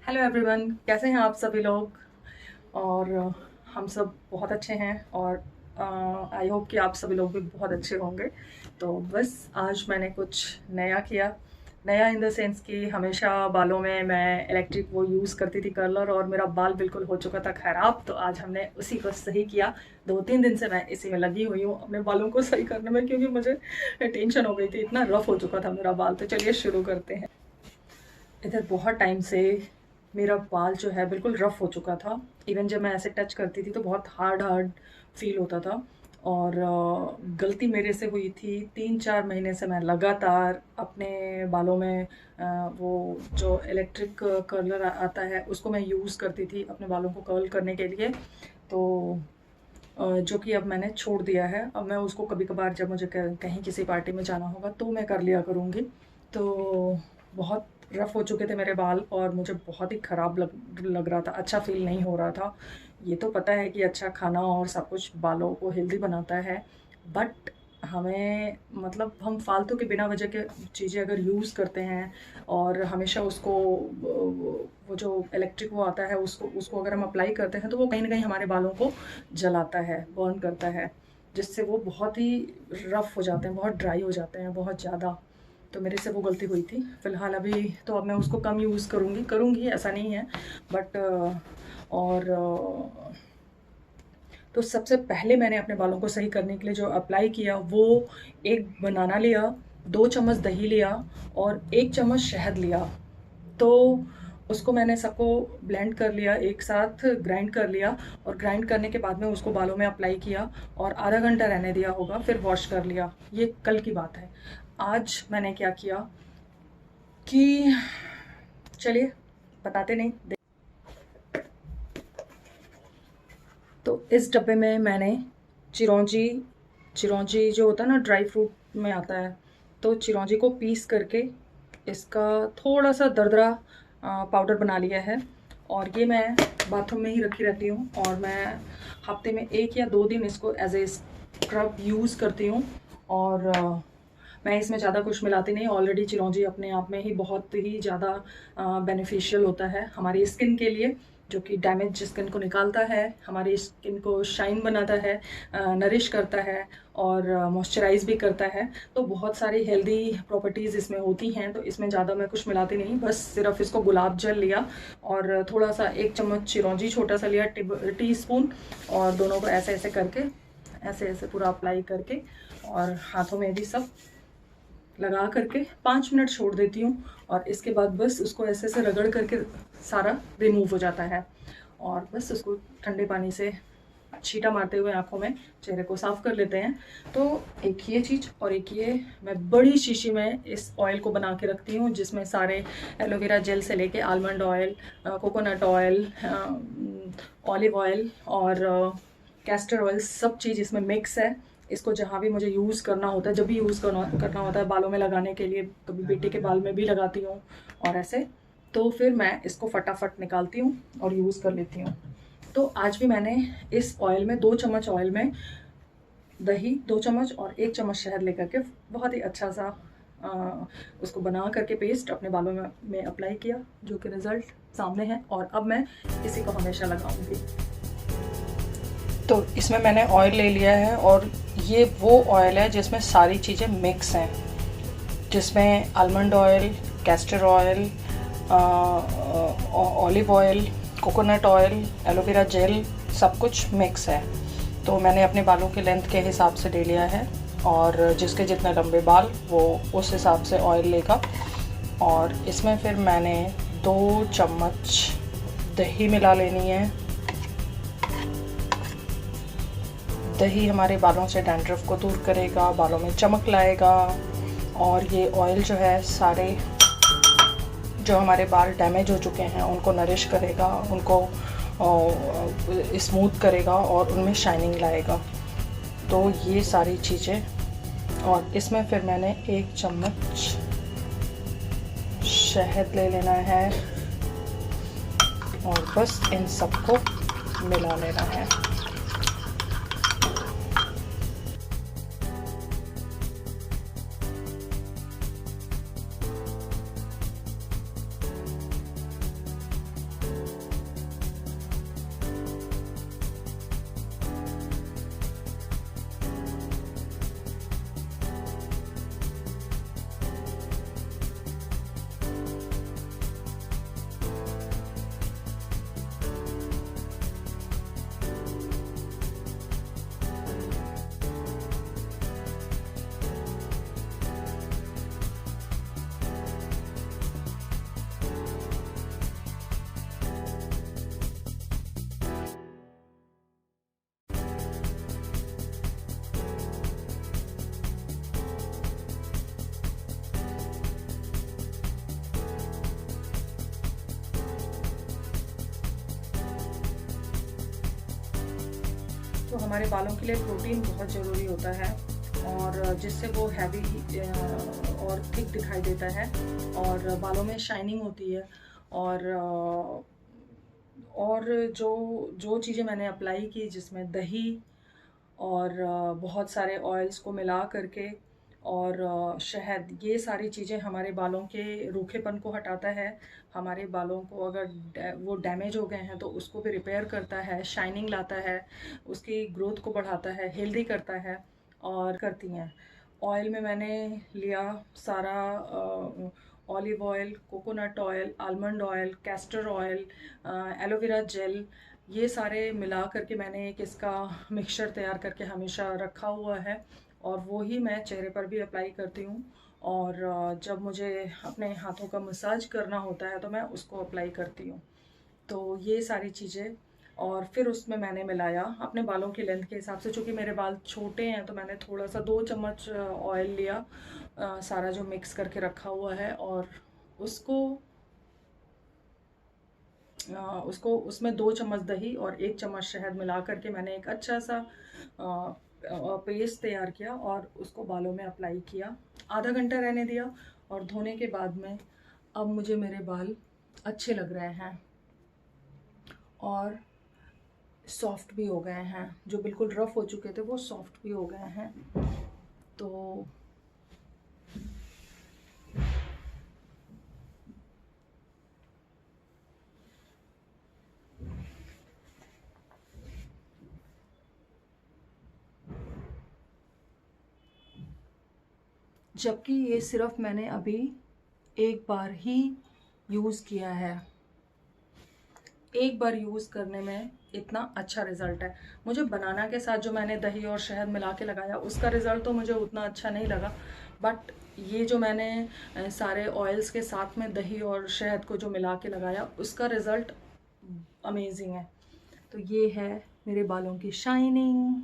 Hello everyone, कैसे हैं आप सभी लोग। और हम सब बहुत अच्छे हैं और आई होप कि आप सभी लोग भी बहुत अच्छे होंगे। तो बस आज मैंने कुछ नया किया। नया इन द सेंस कि हमेशा बालों में मैं इलेक्ट्रिक वो यूज़ करती थी कर्लर, और मेरा बाल बिल्कुल हो चुका था ख़राब। तो आज हमने उसी को सही किया। 2-3 दिन से मैं इसी में लगी हुई हूँ अपने बालों को सही करने में, क्योंकि मुझे टेंशन हो गई थी, इतना रफ़ हो चुका था मेरा बाल। तो चलिए शुरू करते हैं। इधर बहुत टाइम से मेरा बाल जो है बिल्कुल रफ़ हो चुका था। इवन जब मैं ऐसे टच करती थी तो बहुत हार्ड हार्ड फ़ील होता था। और गलती मेरे से हुई थी, 3-4 महीने से मैं लगातार अपने बालों में वो जो इलेक्ट्रिक कर्लर आता है उसको मैं यूज़ करती थी अपने बालों को कर्ल करने के लिए। तो जो कि अब मैंने छोड़ दिया है। अब मैं उसको कभी-कभार जब मुझे कहीं किसी पार्टी में जाना होगा तो मैं कर लिया करूँगी। तो बहुत रफ़ हो चुके थे मेरे बाल और मुझे बहुत ही ख़राब लग रहा था, अच्छा फ़ील नहीं हो रहा था। ये तो पता है कि अच्छा खाना और सब कुछ बालों को हेल्दी बनाता है, बट हमें मतलब हम फ़ालतू के बिना वजह के चीज़ें अगर यूज़ करते हैं और हमेशा उसको वो जो इलेक्ट्रिक वो आता है उसको उसको अगर हम अप्लाई करते हैं तो वो कहीं न कहीं हमारे बालों को जलाता है, बर्न करता है, जिससे वो बहुत ही रफ़ हो जाते हैं, बहुत ड्राई हो जाते हैं, बहुत ज़्यादा। तो मेरे से वो गलती हुई थी। फ़िलहाल अभी तो अब मैं उसको कम यूज़ करूँगी ऐसा नहीं है, बट और तो सबसे पहले मैंने अपने बालों को सही करने के लिए जो अप्लाई किया वो 1 बनाना लिया, 2 चम्मच दही लिया और 1 चम्मच शहद लिया। तो उसको मैंने सबको ब्लेंड कर लिया, एक साथ ग्राइंड कर लिया, और ग्राइंड करने के बाद में उसको बालों में अप्लाई किया और आधा घंटा रहने दिया होगा, फिर वॉश कर लिया। ये कल की बात है। आज मैंने क्या किया कि चलिए बताते नहीं। तो इस डब्बे में मैंने चिरौंजी चिरौंजी जो होता है ना, ड्राई फ्रूट में आता है, तो चिरौंजी को पीस करके इसका थोड़ा सा दरदरा पाउडर बना लिया है। और ये मैं बाथरूम में ही रखी रहती हूँ और मैं हफ्ते में 1 या 2 दिन इसको एज ए स्क्रब यूज़ करती हूँ। और मैं इसमें ज़्यादा कुछ मिलाती नहीं। ऑलरेडी चिरौंजी अपने आप में ही बहुत ही ज़्यादा बेनिफिशियल होता है हमारी स्किन के लिए, जो कि डैमेज स्किन को निकालता है, हमारी स्किन को शाइन बनाता है, नरिश करता है और मॉइस्चराइज़ भी करता है। तो बहुत सारी हेल्दी प्रॉपर्टीज़ इसमें होती हैं। तो इसमें ज़्यादा मैं कुछ मिलाती नहीं, बस सिर्फ इसको गुलाब जल लिया और थोड़ा सा 1 चम्मच चिरौंजी छोटा सा लिया, टीस्पून, और दोनों को ऐसे ऐसे करके ऐसे ऐसे पूरा अप्लाई करके और हाथों में भी सब लगा करके 5 मिनट छोड़ देती हूँ। और इसके बाद बस उसको ऐसे ऐसे रगड़ करके सारा रिमूव हो जाता है। और बस उसको ठंडे पानी से छींटा मारते हुए आँखों में चेहरे को साफ़ कर लेते हैं। तो एक ये चीज़, और एक ये मैं बड़ी शीशी में इस ऑयल को बना के रखती हूँ, जिसमें सारे एलोवेरा जेल से लेके almond oil, coconut oil, olive oil और कैस्टर ऑयल, सब चीज़ इसमें मिक्स है। इसको जहाँ भी मुझे यूज़ करना होता है, जब भी यूज़ करना होता है बालों में लगाने के लिए, कभी बेटे के बाल में भी लगाती हूँ और ऐसे, तो फिर मैं इसको फटाफट निकालती हूँ और यूज़ कर लेती हूँ। तो आज भी मैंने इस ऑयल में 2 चम्मच ऑयल में दही 2 चम्मच और 1 चम्मच शहद लेकर के बहुत ही अच्छा सा उसको बना करके पेस्ट अपने बालों में अप्लाई किया, जो कि रिज़ल्ट सामने है। और अब मैं इसी को हमेशा लगाऊंगी। तो इसमें मैंने ऑयल ले लिया है और ये वो ऑयल है जिसमें सारी चीज़ें मिक्स हैं, जिसमें almond oil, castor oil, olive oil, coconut oil, aloe vera gel, सब कुछ मिक्स है। तो मैंने अपने बालों के लेंथ के हिसाब से ले लिया है, और जिसके जितने लंबे बाल वो उस हिसाब से ऑयल लेगा। और इसमें फिर मैंने 2 चम्मच दही मिला लेनी है। दही हमारे बालों से डैंड्रफ को दूर करेगा, बालों में चमक लाएगा। और ये ऑयल जो है सारे जो हमारे बाल डैमेज हो चुके हैं उनको नरिश करेगा, उनको स्मूथ करेगा और उनमें शाइनिंग लाएगा। तो ये सारी चीज़ें, और इसमें फिर मैंने 1 चम्मच शहद ले लेना है और बस इन सबको मिला लेना है। तो हमारे बालों के लिए प्रोटीन बहुत ज़रूरी होता है, और जिससे वो हैवी और थिक दिखाई देता है, और बालों में शाइनिंग होती है। और जो जो चीज़ें मैंने अप्लाई की, जिसमें दही और बहुत सारे ऑयल्स को मिला करके और शहद, ये सारी चीज़ें हमारे बालों के रूखेपन को हटाता है। हमारे बालों को अगर वो डैमेज हो गए हैं तो उसको भी रिपेयर करता है, शाइनिंग लाता है, उसकी ग्रोथ को बढ़ाता है, हेल्दी करता है और करती हैं। ऑयल में मैंने लिया सारा olive oil, coconut oil, almond oil, castor oil, aloe vera gel, ये सारे मिला करके मैंने एक इसका मिक्सचर तैयार करके हमेशा रखा हुआ है, और वो ही मैं चेहरे पर भी अप्लाई करती हूँ। और जब मुझे अपने हाथों का मसाज करना होता है तो मैं उसको अप्लाई करती हूँ। तो ये सारी चीज़ें, और फिर उसमें मैंने मिलाया अपने बालों की लेंथ के हिसाब से, चूँकि मेरे बाल छोटे हैं तो मैंने थोड़ा सा 2 चम्मच ऑयल लिया, सारा जो मिक्स करके रखा हुआ है, और उसको उसमें 2 चम्मच दही और 1 चम्मच शहद मिला करके मैंने एक अच्छा सा पेस्ट तैयार किया और उसको बालों में अप्लाई किया। आधा घंटा रहने दिया, और धोने के बाद में अब मुझे मेरे बाल अच्छे लग रहे हैं और सॉफ्ट भी हो गए हैं। जो बिल्कुल रफ़ हो चुके थे वो सॉफ्ट भी हो गए हैं। तो जबकि ये सिर्फ मैंने अभी एक बार ही यूज़ किया है, एक बार यूज़ करने में इतना अच्छा रिज़ल्ट है। मुझे बनाना के साथ जो मैंने दही और शहद मिला के लगाया, उसका रिज़ल्ट तो मुझे उतना अच्छा नहीं लगा, बट ये जो मैंने सारे ऑयल्स के साथ में दही और शहद को जो मिला के लगाया, उसका रिज़ल्ट अमेजिंग है। तो ये है मेरे बालों की शाइनिंग,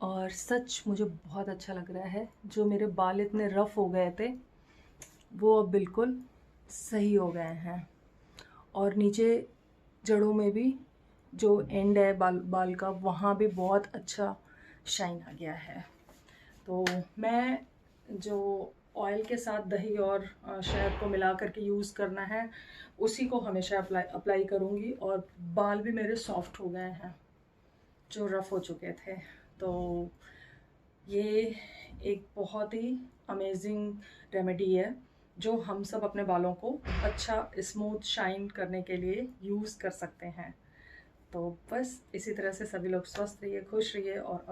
और सच मुझे बहुत अच्छा लग रहा है। जो मेरे बाल इतने रफ़ हो गए थे वो अब बिल्कुल सही हो गए हैं, और नीचे जड़ों में भी जो एंड है बाल का, वहाँ भी बहुत अच्छा शाइन आ गया है। तो मैं जो ऑयल के साथ दही और शहद को मिला करके यूज़ करना है, उसी को हमेशा अप्लाई करूँगी, और बाल भी मेरे सॉफ्ट हो गए हैं जो रफ़ हो चुके थे। तो ये एक बहुत ही अमेजिंग रेमेडी है जो हम सब अपने बालों को अच्छा स्मूथ शाइन करने के लिए यूज़ कर सकते हैं। तो बस इसी तरह से सभी लोग स्वस्थ रहिए, खुश रहिए, और